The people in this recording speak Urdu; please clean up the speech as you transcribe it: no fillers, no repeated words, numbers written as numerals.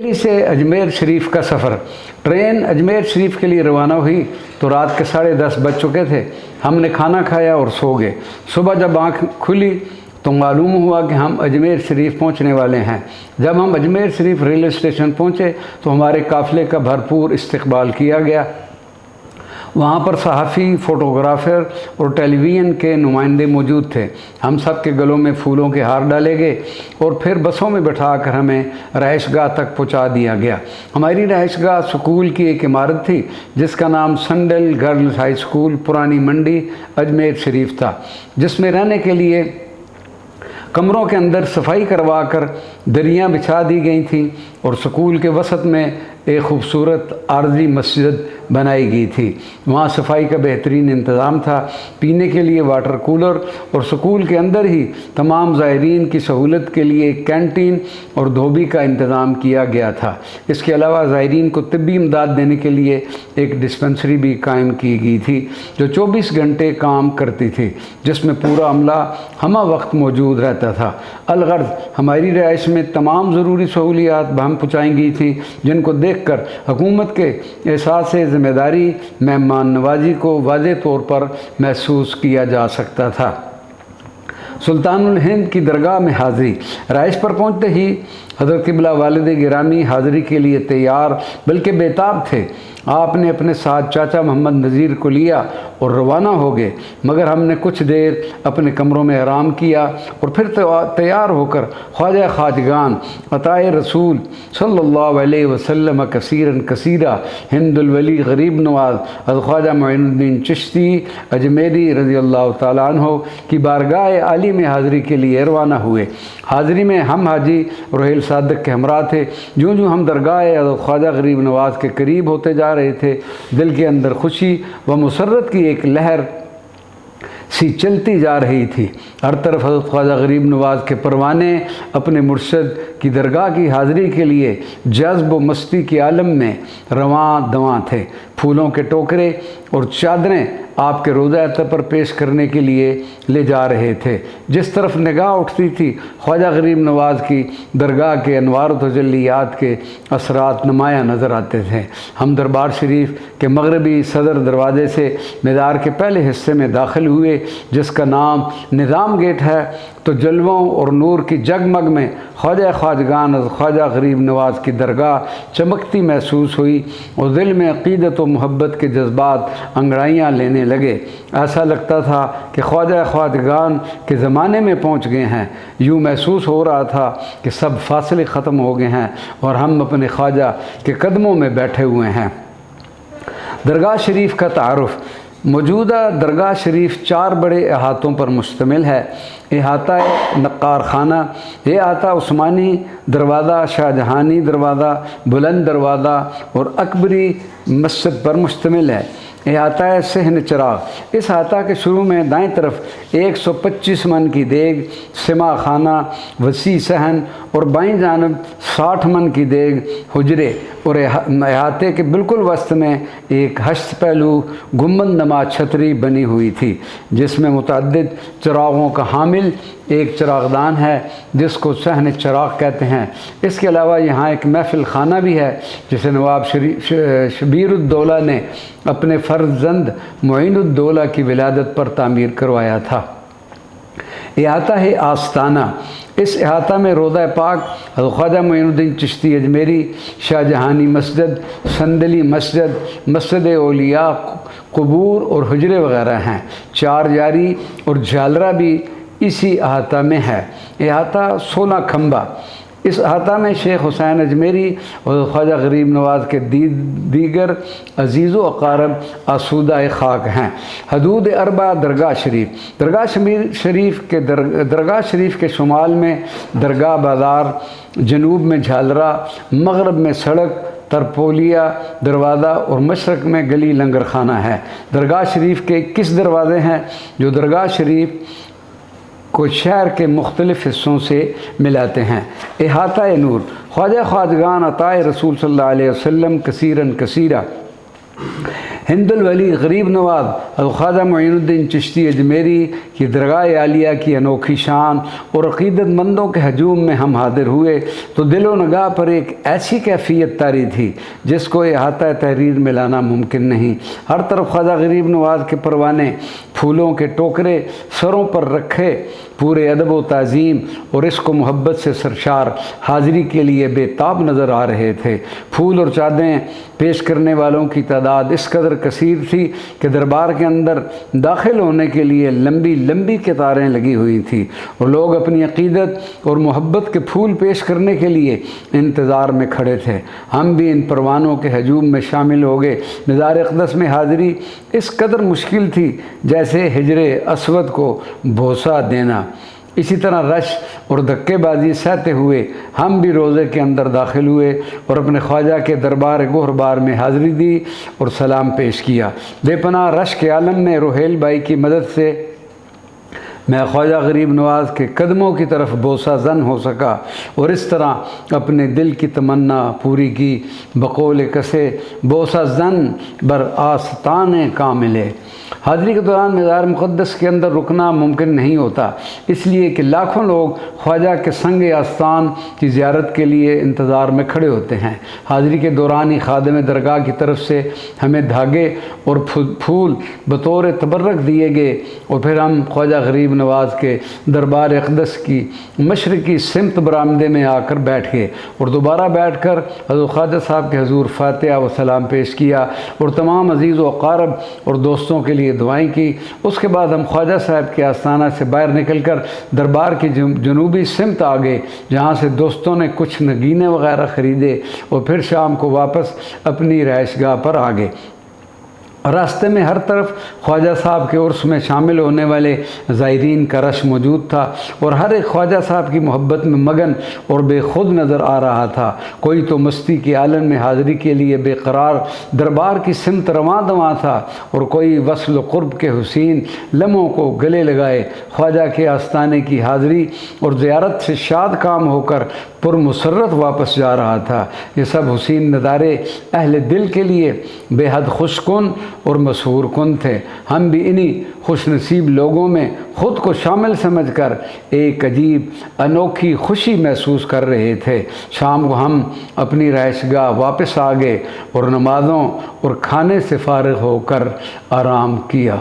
دہلی سے اجمیر شریف کا سفر۔ ٹرین اجمیر شریف کے لیے روانہ ہوئی تو رات کے 10:30 بج چکے تھے۔ ہم نے کھانا کھایا اور سو گئے۔ صبح جب آنکھ کھلی تو معلوم ہوا کہ ہم اجمیر شریف پہنچنے والے ہیں۔ جب ہم اجمیر شریف ریلوے اسٹیشن پہنچے تو ہمارے قافلے کا بھرپور استقبال کیا گیا۔ وہاں پر صحافی، فوٹوگرافر اور ٹیلی ویژن کے نمائندے موجود تھے۔ ہم سب کے گلوں میں پھولوں کے ہار ڈالے گئے اور پھر بسوں میں بٹھا کر ہمیں رہائش گاہ تک پہنچا دیا گیا۔ ہماری رہائش گاہ سکول کی ایک عمارت تھی جس کا نام سنڈل گرلز ہائی اسکول پرانی منڈی اجمیر شریف تھا، جس میں رہنے کے لیے کمروں کے اندر صفائی کروا کر دریاں بچھا دی گئی تھیں اور سکول کے وسط میں ایک خوبصورت عارضی مسجد بنائی گئی تھی۔ وہاں صفائی کا بہترین انتظام تھا، پینے کے لیے واٹر کولر اور سکول کے اندر ہی تمام زائرین کی سہولت کے لیے ایک کینٹین اور دھوبی کا انتظام کیا گیا تھا۔ اس کے علاوہ زائرین کو طبی امداد دینے کے لیے ایک ڈسپنسری بھی قائم کی گئی تھی جو 24 گھنٹے کام کرتی تھی، جس میں پورا عملہ ہمہ وقت موجود رہتا تھا۔ الغرض ہماری رہائش میں تمام ضروری سہولیات بہم پہنچائی گئی تھیں، جن کو دیکھ کر حکومت کے احساس ذمہ داری، مہمان نوازی کو واضح طور پر محسوس کیا جا سکتا تھا۔ سلطان الہند کی درگاہ میں حاضری۔ رہائش پر پہنچتے ہی حضرت قبلہ والد گرامی حاضری کے لیے تیار بلکہ بےتاب تھے۔ آپ نے اپنے ساتھ چاچا محمد نذیر کو لیا اور روانہ ہو گئے، مگر ہم نے کچھ دیر اپنے کمروں میں آرام کیا اور پھر تیار ہو کر خواجہ خواجگان عطائے رسول صلی اللہ علیہ وسلم کثیراً کثیرہ ہند الولی غریب نواز حضرت خواجہ معین الدین چشتی اجمیری رضی اللہ تعالیٰ عنہ کی بارگاہ عالی میں حاضری کے لیے روانہ ہوئے۔ حاضری میں ہم حاجی رحیل صادق کے ہمراہ تھے۔ جوں جوں ہم درگاہ حضرت خواجہ غریب نواز کے قریب ہوتے جا رہے تھے، دل کے اندر خوشی و مسرت کی ایک لہر سی چلتی جا رہی تھی۔ ہر طرف حضرت خواجہ غریب نواز کے پروانے اپنے مرشد کی درگاہ کی حاضری کے لیے جذب و مستی کے عالم میں رواں دواں تھے۔ پھولوں کے ٹوکرے اور چادریں آپ کے روضہ اطہر پر پیش کرنے کے لیے لے جا رہے تھے۔ جس طرف نگاہ اٹھتی تھی خواجہ غریب نواز کی درگاہ کے انوار و تجلیات کے اثرات نمایاں نظر آتے تھے۔ ہم دربار شریف کے مغربی صدر دروازے سے مزار کے پہلے حصے میں داخل ہوئے جس کا نام نظام گیٹ ہے، تو جلووں اور نور کی جگمگ میں خواجہ خواجگان از خواجہ غریب نواز کی درگاہ چمکتی محسوس ہوئی اور دل میں عقیدت و محبت کے جذبات انگڑائیاں لینے لگے۔ ایسا لگتا تھا کہ خواجہ خواجگان کے زمانے میں پہنچ گئے ہیں۔ یوں محسوس ہو رہا تھا کہ سب فاصلے ختم ہو گئے ہیں اور ہم اپنے خواجہ کے قدموں میں بیٹھے ہوئے ہیں۔ درگاہ شریف کا تعارف۔ موجودہ درگاہ شریف 4 بڑے احاطوں پر مشتمل ہے۔ احاطہ نقار خانہ، احاطہ عثمانی دروازہ، شاہجہانی دروازہ، بلند دروازہ اور اکبری مسجد پر مشتمل ہے۔ احاطہ صحن چراغ۔ اس احاطہ کے شروع میں دائیں طرف 125 من کی دیگ، سما خانہ، وسیع صحن اور بائیں جانب 60 من کی دیگ، حجرے اور احاطے کے بالکل وسط میں ایک ہشت پہلو گنبد نما چھتری بنی ہوئی تھی جس میں متعدد چراغوں کا حامل ایک چراغدان ہے جس کو صحن چراغ کہتے ہیں۔ اس کے علاوہ یہاں ایک محفل خانہ بھی ہے جسے نواب شبیر الدولہ نے اپنے فرزند معین الدولہ کی ولادت پر تعمیر کروایا تھا۔ احاطہ ہے آستانہ۔ اس احاطہ میں روضہ پاک، حضرت خواجہ معین الدین چشتی اجمیری، شاہجہانی مسجد، سندلی مسجد، مسجد اولیاء، قبور اور حجرے وغیرہ ہیں۔ 4 جاری اور جھالرہ بھی اسی احاطہ میں ہے۔ احاطہ 16 کھمبا۔ اس احاطہ میں شیخ حسین اجمیری اور خواجہ غریب نواز کے دیگر عزیز و اقارب آسودہ خاک ہیں۔ حدود اربع درگاہ شریف۔ درگاہ شریف کے شمال میں درگاہ بازار، جنوب میں جھالرہ، مغرب میں سڑک ترپولیا دروازہ اور مشرق میں گلی لنگر خانہ ہے۔ درگاہ شریف کے 21 دروازے ہیں جو درگاہ شریف کو شہر کے مختلف حصوں سے ملاتے ہیں۔ احاطہ نور۔ خواجہ خواجگان عطائے رسول صلی اللہ علیہ وسلم کثیراً کثیرہ ہند الولی غریب نواز الخواجہ معین الدین چشتی اجمیری کی درگاہ عالیہ کی انوکھی شان اور عقیدت مندوں کے ہجوم میں ہم حاضر ہوئے تو دل و نگاہ پر ایک ایسی کیفیت طاری تھی جس کو احاطہ تحریر میں لانا ممکن نہیں۔ ہر طرف خواجہ غریب نواز کے پروانے، پھولوں کے ٹوکرے سروں پر رکھے، پورے ادب و تعظیم اور عشق و محبت سے سرشار حاضری کے لیے بے تاب نظر آ رہے تھے۔ پھول اور چادریں پیش کرنے والوں کی تعداد اس قدر کثیر تھی کہ دربار کے اندر داخل ہونے کے لیے لمبی لمبی قطاریں لگی ہوئی تھیں اور لوگ اپنی عقیدت اور محبت کے پھول پیش کرنے کے لیے انتظار میں کھڑے تھے۔ ہم بھی ان پروانوں کے ہجوم میں شامل ہو گئے۔ مزار اقدس میں حاضری اس قدر مشکل تھی جیسے حجر اسود کو بوسہ دینا۔ اسی طرح رش اور دھکے بازی سہتے ہوئے ہم بھی روضے کے اندر داخل ہوئے اور اپنے خواجہ کے دربار گہربار میں حاضری دی اور سلام پیش کیا۔ بے پناہ رش کے عالم میں روحیل بائی کی مدد سے میں خواجہ غریب نواز کے قدموں کی طرف بوسہ زن ہو سکا اور اس طرح اپنے دل کی تمنا پوری کی بقول کسے بوسہ زن بر آستان کاملے۔ حاضری کے دوران مزار مقدس کے اندر رکنا ممکن نہیں ہوتا، اس لیے کہ لاکھوں لوگ خواجہ کے سنگ آستان کی زیارت کے لیے انتظار میں کھڑے ہوتے ہیں۔ حاضری کے دوران ہی خادم درگاہ کی طرف سے ہمیں دھاگے اور پھول بطور تبرک دیے گئے اور پھر ہم خواجہ غریب نواز کے دربار اقدس کی مشرقی سمت برآمدے میں آ کر بیٹھ گئے اور دوبارہ بیٹھ کر حضرت خواجہ صاحب کے حضور فاتحہ و سلام پیش کیا اور تمام عزیز و اقارب اور دوستوں کے لیے دعائیں کی۔ اس کے بعد ہم خواجہ صاحب کے آستانہ سے باہر نکل کر دربار کی جنوبی سمت آ گئے، جہاں سے دوستوں نے کچھ نگینے وغیرہ خریدے اور پھر شام کو واپس اپنی رہائش گاہ پر آ گئے۔ راستے میں ہر طرف خواجہ صاحب کے عرس میں شامل ہونے والے زائرین کا رش موجود تھا اور ہر ایک خواجہ صاحب کی محبت میں مگن اور بے خود نظر آ رہا تھا۔ کوئی تو مستی کے عالم میں حاضری کے لیے بے قرار دربار کی سمت رواں دواں تھا اور کوئی وصل و قرب کے حسین لمحوں کو گلے لگائے خواجہ کے آستانے کی حاضری اور زیارت سے شاد کام ہو کر پر مسرت واپس جا رہا تھا۔ یہ سب حسین نظارے اہل دل کے لیے بے حد خوش کن اور مسحور کن تھے۔ ہم بھی انہی خوش نصیب لوگوں میں خود کو شامل سمجھ کر ایک عجیب انوکھی خوشی محسوس کر رہے تھے۔ شام کو ہم اپنی رہائش گاہ واپس آ گئے اور نمازوں اور کھانے سے فارغ ہو کر آرام کیا۔